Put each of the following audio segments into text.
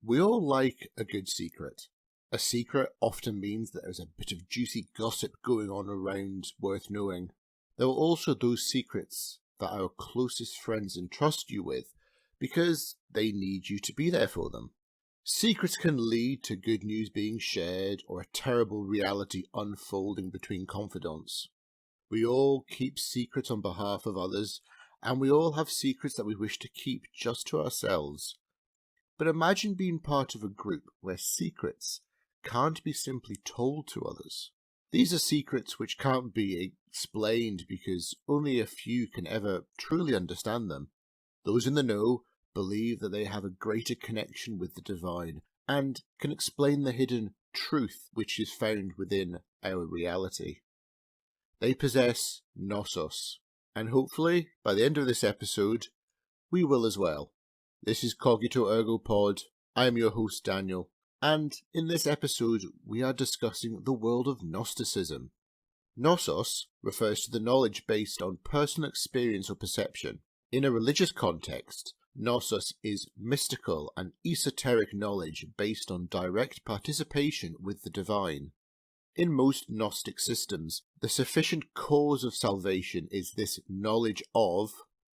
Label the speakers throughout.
Speaker 1: We all like a good secret. A secret often means that there's a bit of juicy gossip going on around worth knowing. There are also those secrets that our closest friends entrust you with because they need you to be there for them. Secrets can lead to good news being shared or a terrible reality unfolding between confidants. We all keep secrets on behalf of others, and we all have secrets that we wish to keep just to ourselves. But imagine being part of a group where secrets can't be simply told to others. These are secrets which can't be explained because only a few can ever truly understand them. Those in the know believe that they have a greater connection with the divine and can explain the hidden truth which is found within our reality. They possess Gnosos, and hopefully, by the end of this episode, we will as well. This is Cogito Ergo Pod. I am your host, Daniel, and in this episode, we are discussing the world of Gnosticism. Gnosos refers to the knowledge based on personal experience or perception. In a religious context, Gnosos is mystical and esoteric knowledge based on direct participation with the divine. In most Gnostic systems, the sufficient cause of salvation is this knowledge of,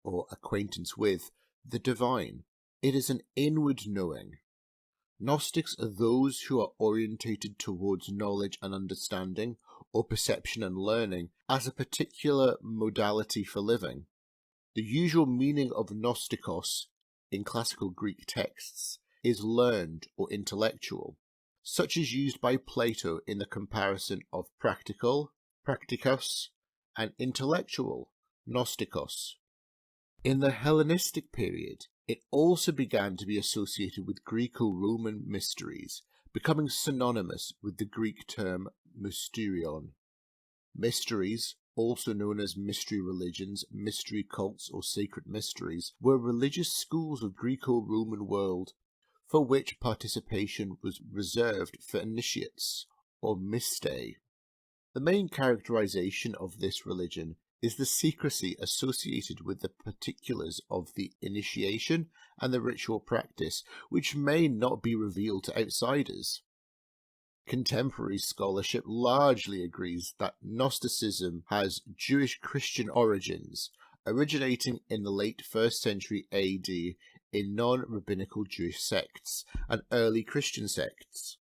Speaker 1: or acquaintance with, the divine. It is an inward knowing. Gnostics are those who are orientated towards knowledge and understanding, or perception and learning, as a particular modality for living. The usual meaning of Gnostikos in classical Greek texts is learned or intellectual, such as used by Plato in the comparison of practical, praktikos, and intellectual, gnostikos. In the Hellenistic period, it also began to be associated with Greco-Roman mysteries, becoming synonymous with the Greek term mysterion. Mysteries, also known as mystery religions, mystery cults, or sacred mysteries, were religious schools of Greco-Roman world for which participation was reserved for initiates, or mystei. The main characterization of this religion is the secrecy associated with the particulars of the initiation and the ritual practice, which may not be revealed to outsiders. Contemporary scholarship largely agrees that Gnosticism has Jewish-Christian origins, originating in the late 1st century AD in non-rabbinical Jewish sects and early Christian sects.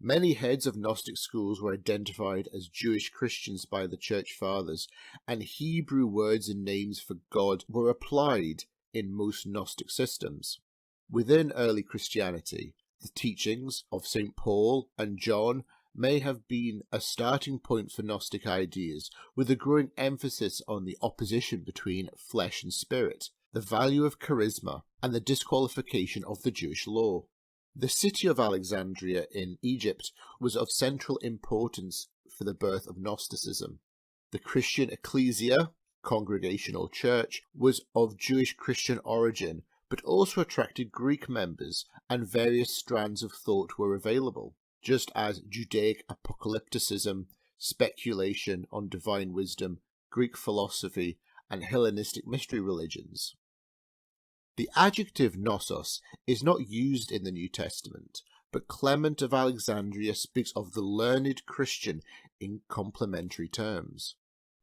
Speaker 1: Many heads of Gnostic schools were identified as Jewish Christians by the Church Fathers, and Hebrew words and names for God were applied in most Gnostic systems. Within early Christianity, the teachings of St. Paul and John may have been a starting point for Gnostic ideas, with a growing emphasis on the opposition between flesh and spirit, the value of charisma, and the disqualification of the Jewish law. The city of Alexandria in Egypt was of central importance for the birth of Gnosticism. The Christian ecclesia, congregation or church, was of Jewish Christian origin, but also attracted Greek members, and various strands of thought were available, just as Judaic apocalypticism, speculation on divine wisdom, Greek philosophy, and Hellenistic mystery religions. The adjective gnosos is not used in the New Testament, but Clement of Alexandria speaks of the learned Christian in complementary terms.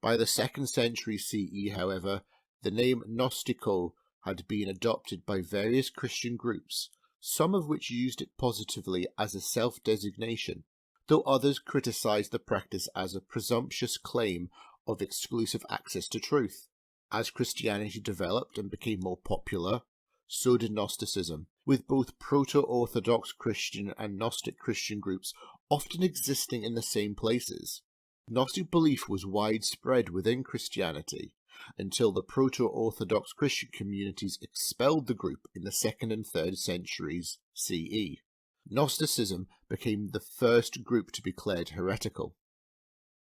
Speaker 1: By the 2nd century CE, however, the name Gnostico had been adopted by various Christian groups, some of which used it positively as a self-designation, though others criticized the practice as a presumptuous claim of exclusive access to truth. As Christianity developed and became more popular, so did Gnosticism, with both proto-Orthodox Christian and Gnostic Christian groups often existing in the same places. Gnostic belief was widespread within Christianity until the proto-Orthodox Christian communities expelled the group in the 2nd and 3rd centuries CE. Gnosticism became the first group to be declared heretical.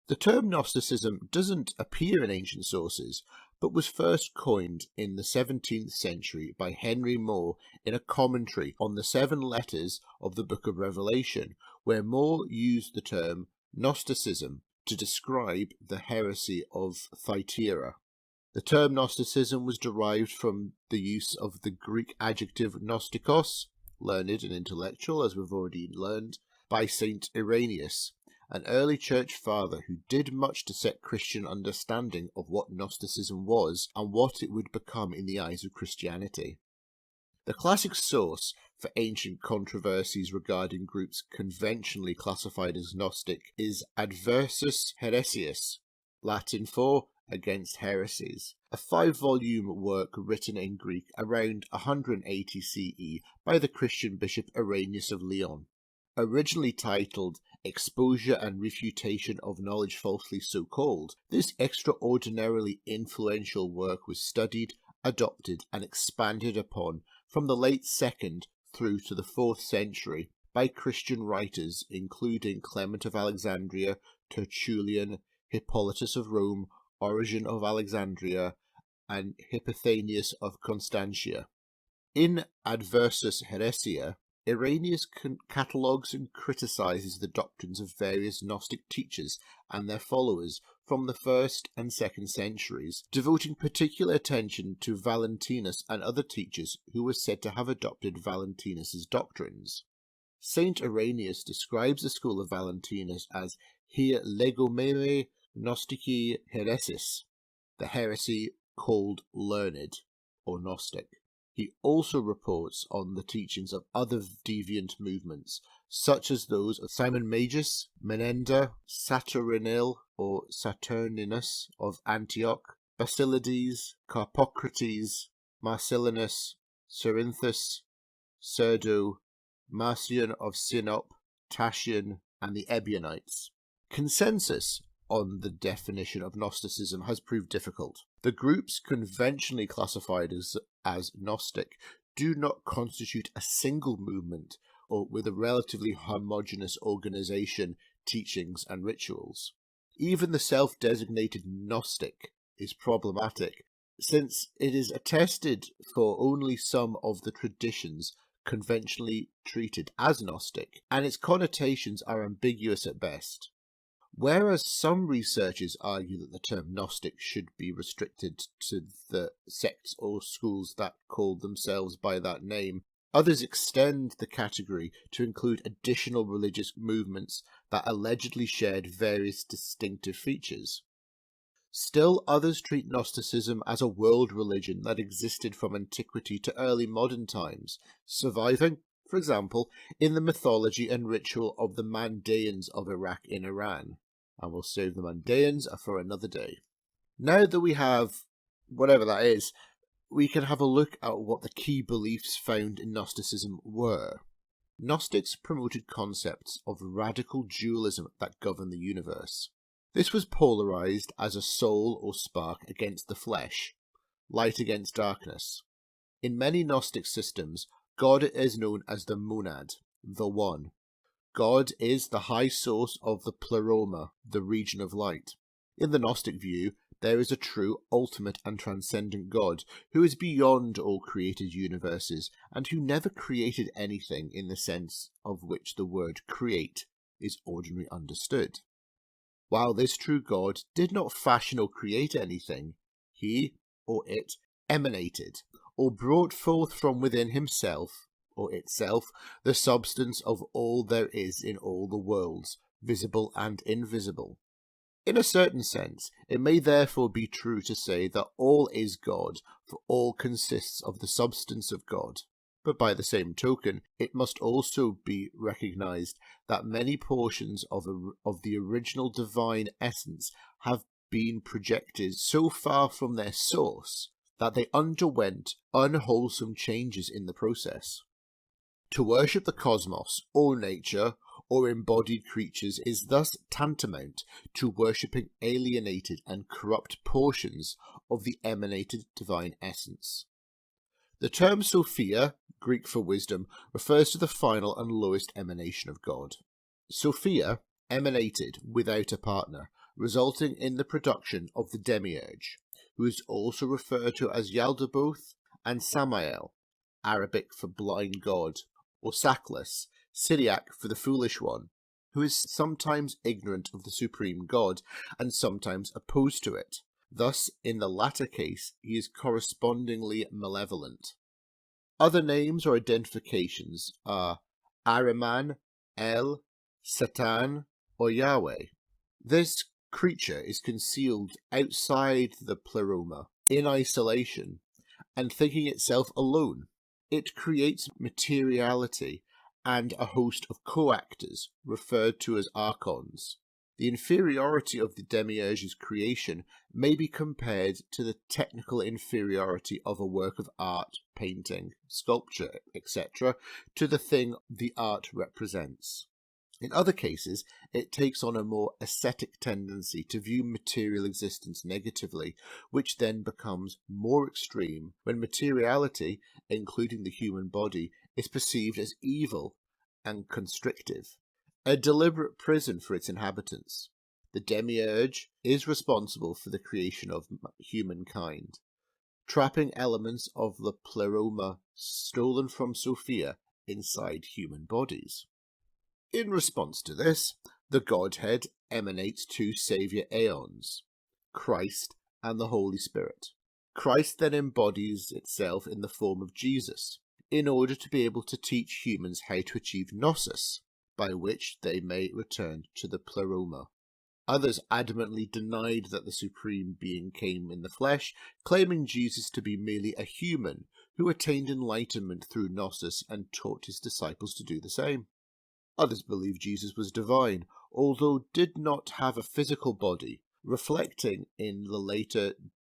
Speaker 1: The term Gnosticism doesn't appear in ancient sources, but was first coined in the 17th century by Henry More in a commentary on the 7 letters of the Book of Revelation, where More used the term Gnosticism to describe the heresy of Thyatira. The term Gnosticism was derived from the use of the Greek adjective gnostikos, learned and intellectual, as we've already learned, by Saint Irenaeus, an early church father who did much to set Christian understanding of what Gnosticism was and what it would become in the eyes of Christianity. The classic source for ancient controversies regarding groups conventionally classified as Gnostic is Adversus Heresias, Latin for Against Heresies, a 5-volume work written in Greek around 180 CE by the Christian bishop Irenaeus of Lyon. Originally titled Exposure and Refutation of Knowledge Falsely So Called, this extraordinarily influential work was studied, adopted, and expanded upon from the late 2nd through to the 4th century by Christian writers including Clement of Alexandria, Tertullian, Hippolytus of Rome, Origen of Alexandria, and Hippothanius of Constantia. In Adversus Heresia, Irenaeus catalogues and criticizes the doctrines of various Gnostic teachers and their followers from the 1st and 2nd centuries, devoting particular attention to Valentinus and other teachers who were said to have adopted Valentinus's doctrines. Saint Irenaeus describes the school of Valentinus as hier legomere Gnostici heresis, the heresy called learned, or Gnostic. He also reports on the teachings of other deviant movements, such as those of Simon Magus, Menenda, Saturninus or Saturninus of Antioch, Basilides, Carpocrates, Marcellinus, Cerinthus, Serdo, Marcion of Sinop, Tatian, and the Ebionites. Consensus on the definition of Gnosticism has proved difficult. The groups conventionally classified as Gnostic do not constitute a single movement or with a relatively homogeneous organization, teachings, and rituals. Even the self-designated Gnostic is problematic, since it is attested for only some of the traditions conventionally treated as Gnostic, and its connotations are ambiguous at best. Whereas some researchers argue that the term Gnostic should be restricted to the sects or schools that called themselves by that name, others extend the category to include additional religious movements that allegedly shared various distinctive features. Still others treat Gnosticism as a world religion that existed from antiquity to early modern times, surviving, for example, in the mythology and ritual of the Mandaeans of Iraq in Iran. And we'll save the Mandaeans for another day. Now that we have whatever that is, we can have a look at what the key beliefs found in Gnosticism were. Gnostics promoted concepts of radical dualism that govern the universe. This was polarized as a soul or spark against the flesh, light against darkness. In many Gnostic systems, God is known as the monad, the one. God is the high source of the pleroma, the region of light. In the Gnostic view, there is a true, ultimate and transcendent God who is beyond all created universes and who never created anything in the sense of which the word create is ordinarily understood. While this true God did not fashion or create anything, he, or it, emanated, or brought forth from within himself, or itself, the substance of all there is in all the worlds, visible and invisible. In a certain sense, it may therefore be true to say that all is God, for all consists of the substance of God. But by the same token, it must also be recognized that many portions of the original divine essence have been projected so far from their source that they underwent unwholesome changes in the process. To worship the cosmos, or nature, or embodied creatures is thus tantamount to worshipping alienated and corrupt portions of the emanated divine essence. The term Sophia, Greek for wisdom, refers to the final and lowest emanation of God. Sophia emanated without a partner, resulting in the production of the demiurge, who is also referred to as Yaldabaoth and Samael, Arabic for blind god, or Saklas, Syriac for the foolish one, who is sometimes ignorant of the supreme God and sometimes opposed to it. Thus, in the latter case, he is correspondingly malevolent. Other names or identifications are Ahriman, El, Satan, or Yahweh. This creature is concealed outside the pleroma, in isolation, and thinking itself alone. It creates materiality and a host of co-actors, referred to as archons. The inferiority of the demiurge's creation may be compared to the technical inferiority of a work of art, painting, sculpture, etc., to the thing the art represents. In other cases, it takes on a more ascetic tendency to view material existence negatively, which then becomes more extreme when materiality, including the human body, is perceived as evil and constrictive, a deliberate prison for its inhabitants. The demiurge is responsible for the creation of humankind, trapping elements of the pleroma stolen from Sophia inside human bodies. In response to this, the Godhead emanates two saviour aeons, Christ and the Holy Spirit. Christ then embodies itself in the form of Jesus, in order to be able to teach humans how to achieve gnosis, by which they may return to the pleroma. Others adamantly denied that the Supreme Being came in the flesh, claiming Jesus to be merely a human who attained enlightenment through gnosis and taught his disciples to do the same. Others believed Jesus was divine, although did not have a physical body, reflecting in the later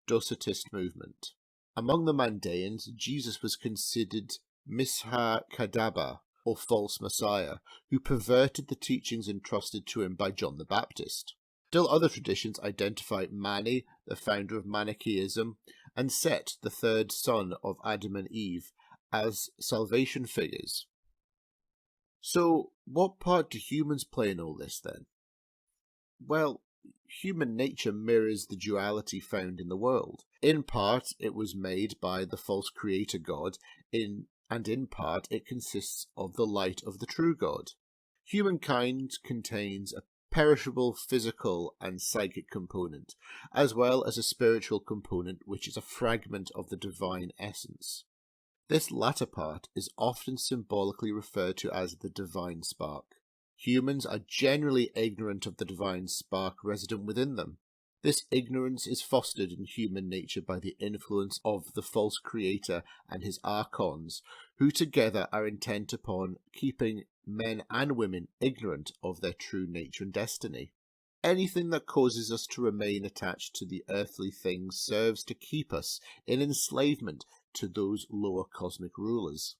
Speaker 1: Docetist movement. Among the Mandaeans, Jesus was considered Mishar Kadaba, or false messiah, who perverted the teachings entrusted to him by John the Baptist. Still other traditions identify Mani, the founder of Manichaeism, and Set, the third son of Adam and Eve, as salvation figures. So, what part do humans play in all this, then? Well, human nature mirrors the duality found in the world. In part, it was made by the false creator God, and in part, it consists of the light of the true God. Humankind contains a perishable physical and psychic component, as well as a spiritual component which is a fragment of the divine essence. This latter part is often symbolically referred to as the divine spark. Humans are generally ignorant of the divine spark resident within them. This ignorance is fostered in human nature by the influence of the false creator and his archons, who together are intent upon keeping men and women ignorant of their true nature and destiny. Anything that causes us to remain attached to the earthly things serves to keep us in enslavement to those lower cosmic rulers.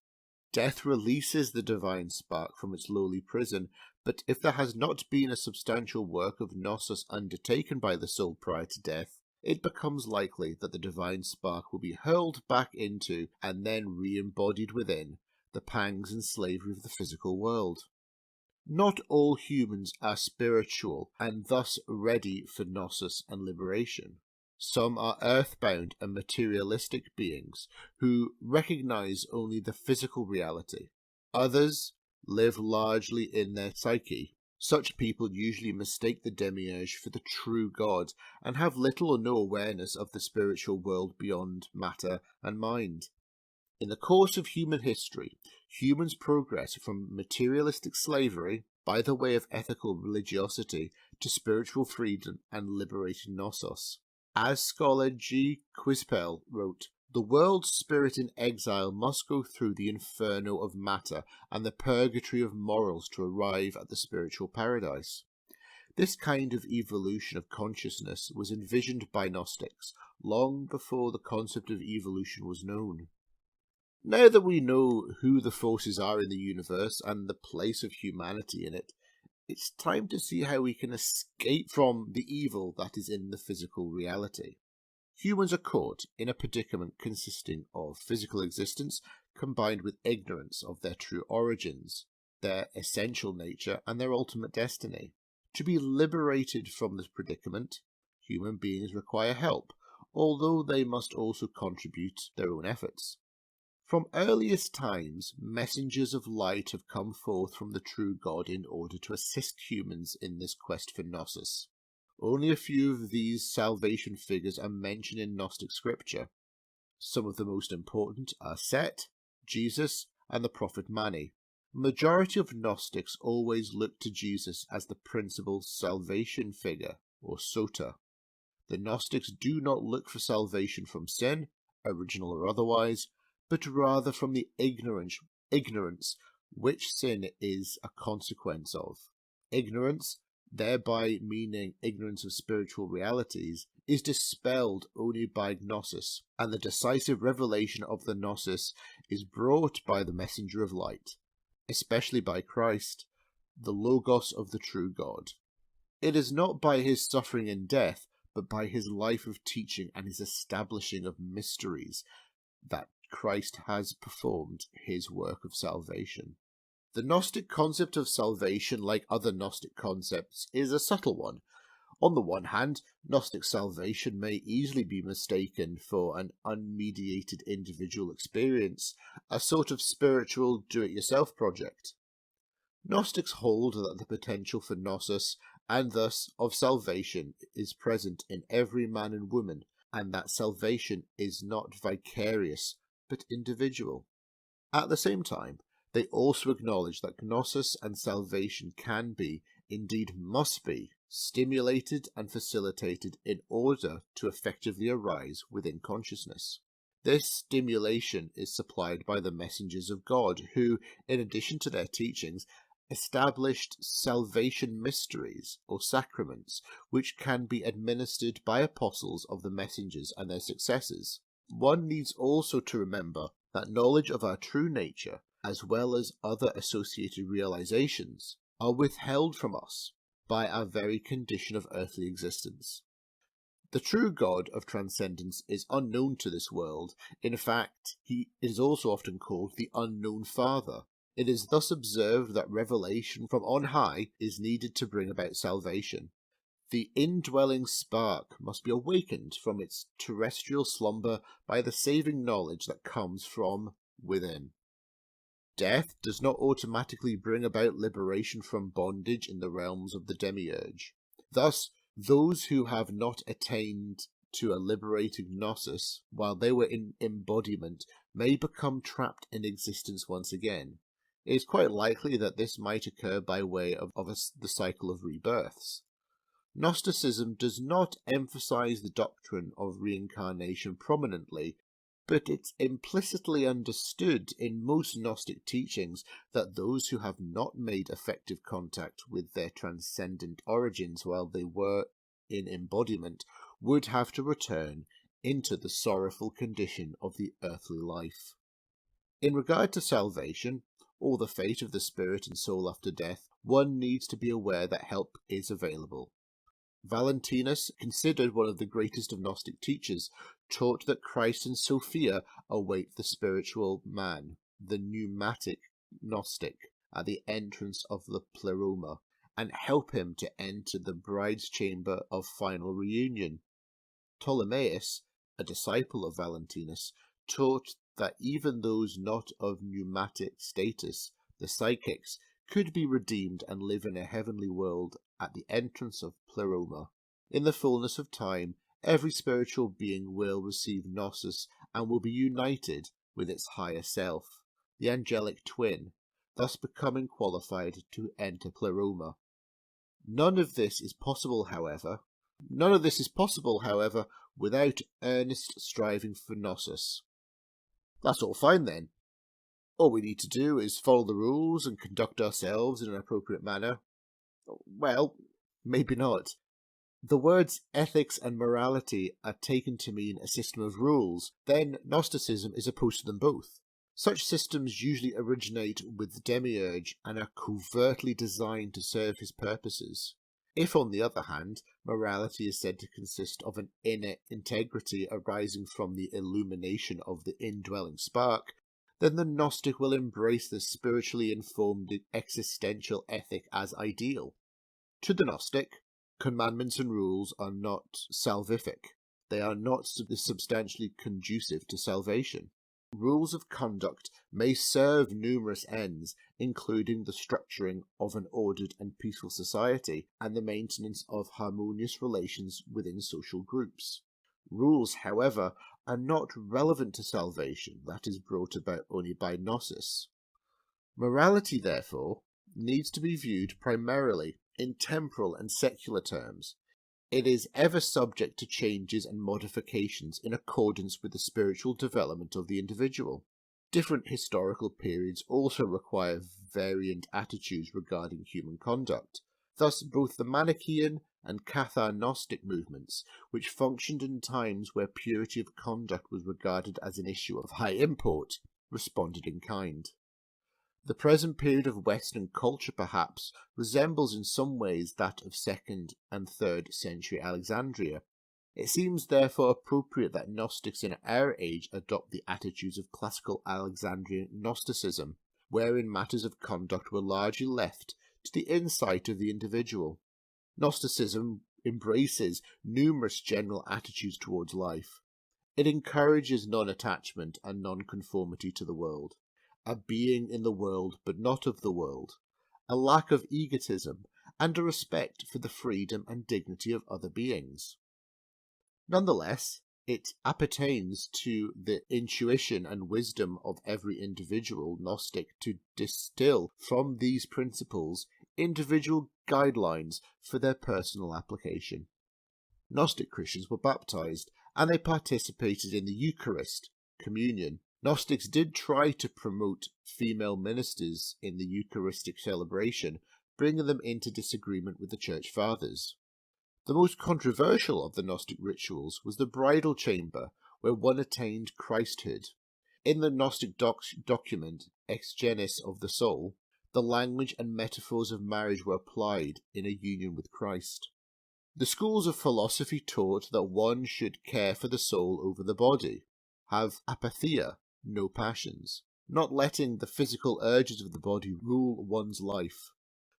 Speaker 1: Death releases the divine spark from its lowly prison, but if there has not been a substantial work of gnosis undertaken by the soul prior to death, it becomes likely that the divine spark will be hurled back into, and then re-embodied within, the pangs and slavery of the physical world. Not all humans are spiritual, and thus ready for gnosis and liberation. Some are earthbound and materialistic beings who recognize only the physical reality. Others live largely in their psyche. Such people usually mistake the demiurge for the true God and have little or no awareness of the spiritual world beyond matter and mind. In the course of human history, humans progress from materialistic slavery, by the way of ethical religiosity, to spiritual freedom and liberated gnosis. As scholar G. Quispel wrote, "The world's spirit in exile must go through the inferno of matter and the purgatory of morals to arrive at the spiritual paradise." This kind of evolution of consciousness was envisioned by Gnostics long before the concept of evolution was known. Now that we know who the forces are in the universe and the place of humanity in it, it's time to see how we can escape from the evil that is in the physical reality. Humans are caught in a predicament consisting of physical existence combined with ignorance of their true origins, their essential nature, and their ultimate destiny. To be liberated from this predicament, human beings require help, although they must also contribute their own efforts. From earliest times, messengers of light have come forth from the true God in order to assist humans in this quest for gnosis. Only a few of these salvation figures are mentioned in Gnostic scripture. Some of the most important are Set, Jesus and the prophet Mani. Majority of Gnostics always look to Jesus as the principal salvation figure, or sota. The Gnostics do not look for salvation from sin, original or otherwise, but rather from the ignorance which sin is a consequence of. Ignorance, thereby meaning ignorance of spiritual realities, is dispelled only by gnosis, and the decisive revelation of the gnosis is brought by the messenger of light, especially by Christ, the Logos of the true God. It is not by his suffering and death, but by his life of teaching and his establishing of mysteries that Christ has performed his work of salvation. The Gnostic concept of salvation, like other Gnostic concepts, is a subtle one. On the one hand, Gnostic salvation may easily be mistaken for an unmediated individual experience, a sort of spiritual do-it-yourself project. Gnostics hold that the potential for gnosis, and thus of salvation, is present in every man and woman, and that salvation is not vicarious, but individual. At the same time, they also acknowledge that gnosis and salvation can be, indeed must be, stimulated and facilitated in order to effectively arise within consciousness. This stimulation is supplied by the messengers of God, who, in addition to their teachings, established salvation mysteries or sacraments, which can be administered by apostles of the messengers and their successors. One needs also to remember that knowledge of our true nature, as well as other associated realizations, are withheld from us by our very condition of earthly existence. The true God of transcendence is unknown to this world. In fact, he is also often called the unknown Father. It is thus observed that revelation from on high is needed to bring about salvation. The indwelling spark must be awakened from its terrestrial slumber by the saving knowledge that comes from within. Death does not automatically bring about liberation from bondage in the realms of the demiurge. Thus, those who have not attained to a liberating gnosis while they were in embodiment may become trapped in existence once again. It is quite likely that this might occur by way of the cycle of rebirths. Gnosticism does not emphasize the doctrine of reincarnation prominently, but it's implicitly understood in most Gnostic teachings that those who have not made effective contact with their transcendent origins while they were in embodiment would have to return into the sorrowful condition of the earthly life. In regard to salvation, or the fate of the spirit and soul after death, one needs to be aware that help is available. Valentinus, considered one of the greatest of Gnostic teachers, taught that Christ and Sophia await the spiritual man, the pneumatic Gnostic, at the entrance of the pleroma, and help him to enter the bride's chamber of final reunion. Ptolemaeus, a disciple of Valentinus, taught that even those not of pneumatic status, the psychics, could be redeemed and live in a heavenly world at the entrance of pleroma. In the fullness of time, every spiritual being will receive gnosis and will be united with its higher self, the angelic twin, thus becoming qualified to enter pleroma. None of this is possible, however, without earnest striving for gnosis. That's all fine then. All we need to do is follow the rules and conduct ourselves in an appropriate manner. Well, maybe not. The words ethics and morality are taken to mean a system of rules, then Gnosticism is opposed to them both. Such systems usually originate with the demiurge and are covertly designed to serve his purposes. If, on the other hand, morality is said to consist of an inner integrity arising from the illumination of the indwelling spark, then the Gnostic will embrace the spiritually informed existential ethic as ideal. To the Gnostic, commandments and rules are not salvific. They are not substantially conducive to salvation. Rules of conduct may serve numerous ends, including the structuring of an ordered and peaceful society and the maintenance of harmonious relations within social groups. Rules, however, and not relevant to salvation that is brought about only by gnosis. Morality, therefore, needs to be viewed primarily in temporal and secular terms. It is ever subject to changes and modifications in accordance with the spiritual development of the individual. Different historical periods also require variant attitudes regarding human conduct. Thus, both the Manichaean and Cathar-Gnostic movements, which functioned in times where purity of conduct was regarded as an issue of high import, responded in kind. The present period of Western culture perhaps resembles in some ways that of 2nd and 3rd century Alexandria. It seems therefore appropriate that Gnostics in our age adopt the attitudes of classical Alexandrian Gnosticism, wherein matters of conduct were largely left to the insight of the individual. Gnosticism embraces numerous general attitudes towards life. It encourages non-attachment and non-conformity to the world, a being in the world but not of the world, a lack of egotism, and a respect for the freedom and dignity of other beings. Nonetheless, it appertains to the intuition and wisdom of every individual Gnostic to distill from these principles individual guidelines for their personal application. Gnostic Christians were baptized, and they participated in the Eucharist, communion. Gnostics did try to promote female ministers in the Eucharistic celebration, bringing them into disagreement with the Church Fathers. The most controversial of the Gnostic rituals was the bridal chamber, where one attained Christhood. In the Gnostic document, Ex Genis of the Soul, the language and metaphors of marriage were applied in a union with Christ. The schools of philosophy taught that one should care for the soul over the body, have apatheia, no passions, not letting the physical urges of the body rule one's life.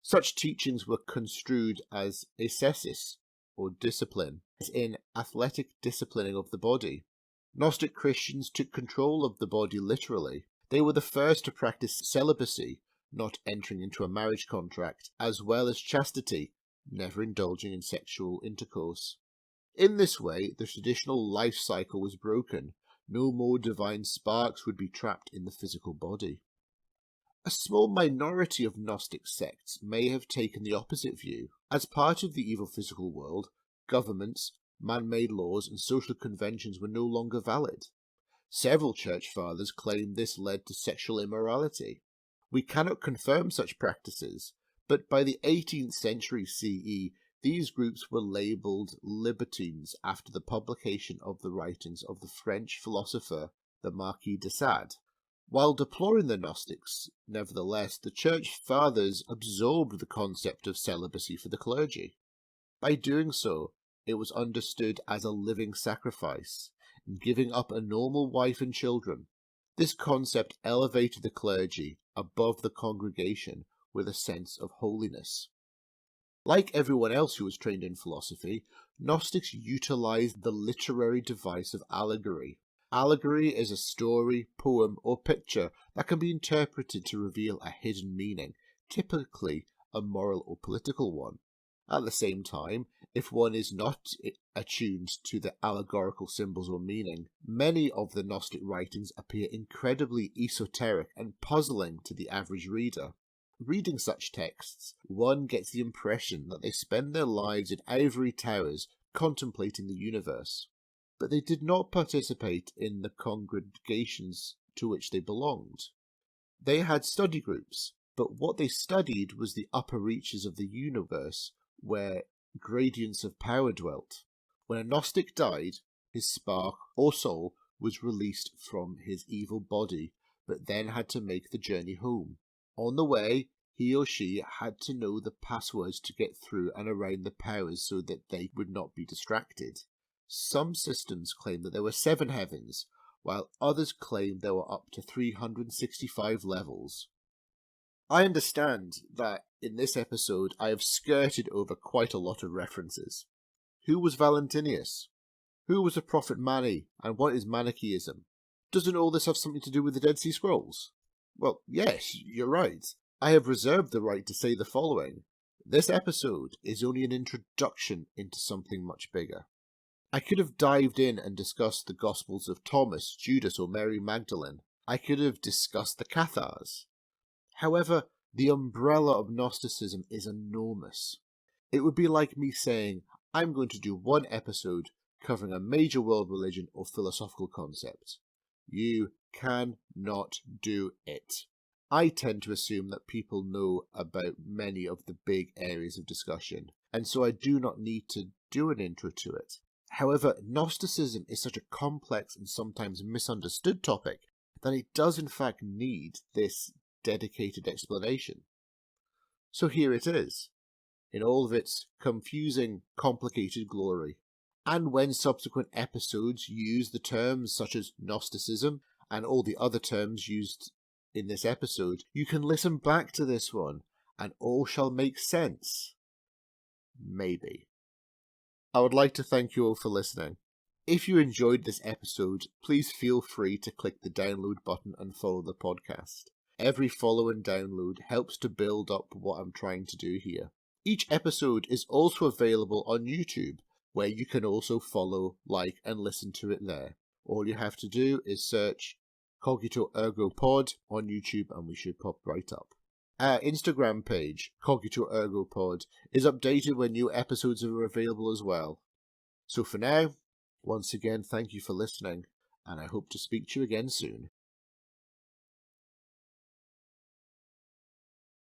Speaker 1: Such teachings were construed as ascesis, or discipline, as in athletic disciplining of the body. Gnostic Christians took control of the body literally. They were the first to practice celibacy, not entering into a marriage contract, as well as chastity, never indulging in sexual intercourse. In this way, the traditional life cycle was broken. No more divine sparks would be trapped in the physical body. A small minority of Gnostic sects may have taken the opposite view. As part of the evil physical world, governments, man-made laws, and social conventions were no longer valid. Several church fathers claimed this led to sexual immorality. We cannot confirm such practices, but by the 18th century CE, these groups were labelled libertines after the publication of the writings of the French philosopher the Marquis de Sade. While deploring the Gnostics, nevertheless, the Church Fathers absorbed the concept of celibacy for the clergy. By doing so, it was understood as a living sacrifice, giving up a normal wife and children. This concept elevated the clergy above the congregation with a sense of holiness. Like everyone else who was trained in philosophy, Gnostics utilized the literary device of allegory. Allegory is a story, poem, or picture that can be interpreted to reveal a hidden meaning, typically a moral or political one. At the same time, if one is not attuned to the allegorical symbols or meaning, many of the Gnostic writings appear incredibly esoteric and puzzling to the average reader. Reading such texts, one gets the impression that they spend their lives in ivory towers contemplating the universe. But they did not participate in the congregations to which they belonged. They had study groups, but what they studied was the upper reaches of the universe, where gradients of power dwelt. When a Gnostic died, his spark or soul was released from his evil body, but then had to make the journey home. On the way, he or she had to know the passwords to get through and around the powers so that they would not be distracted. Some systems claim that there were 7 heavens, while others claim there were up to 365 levels. I understand that in this episode I have skirted over quite a lot of references. Who was Valentinius? Who was the prophet Mani, and what is Manichaeism? Doesn't all this have something to do with the Dead Sea Scrolls? Well, yes, you're right. I have reserved the right to say the following. This episode is only an introduction into something much bigger. I could have dived in and discussed the Gospels of Thomas, Judas, or Mary Magdalene. I could have discussed the Cathars. However, the umbrella of Gnosticism is enormous. It would be like me saying, I'm going to do one episode covering a major world religion or philosophical concept. You cannot do it. I tend to assume that people know about many of the big areas of discussion, and so I do not need to do an intro to it. However, Gnosticism is such a complex and sometimes misunderstood topic that it does in fact need this dedicated explanation. So here it is, in all of its confusing, complicated glory. And when subsequent episodes use the terms such as Gnosticism and all the other terms used in this episode, you can listen back to this one and all shall make sense. Maybe. I would like to thank you all for listening. If you enjoyed this episode, please feel free to click the download button and follow the podcast. Every follow and download helps to build up what I'm trying to do here. Each episode is also available on YouTube, where you can also follow, like, and listen to it there. All you have to do is search Cogito Ergo Pod on YouTube and we should pop right up. Our Instagram page, Cogito Ergo Pod, is updated when new episodes are available as well. So for now, once again, thank you for listening, and I hope to speak to you again soon.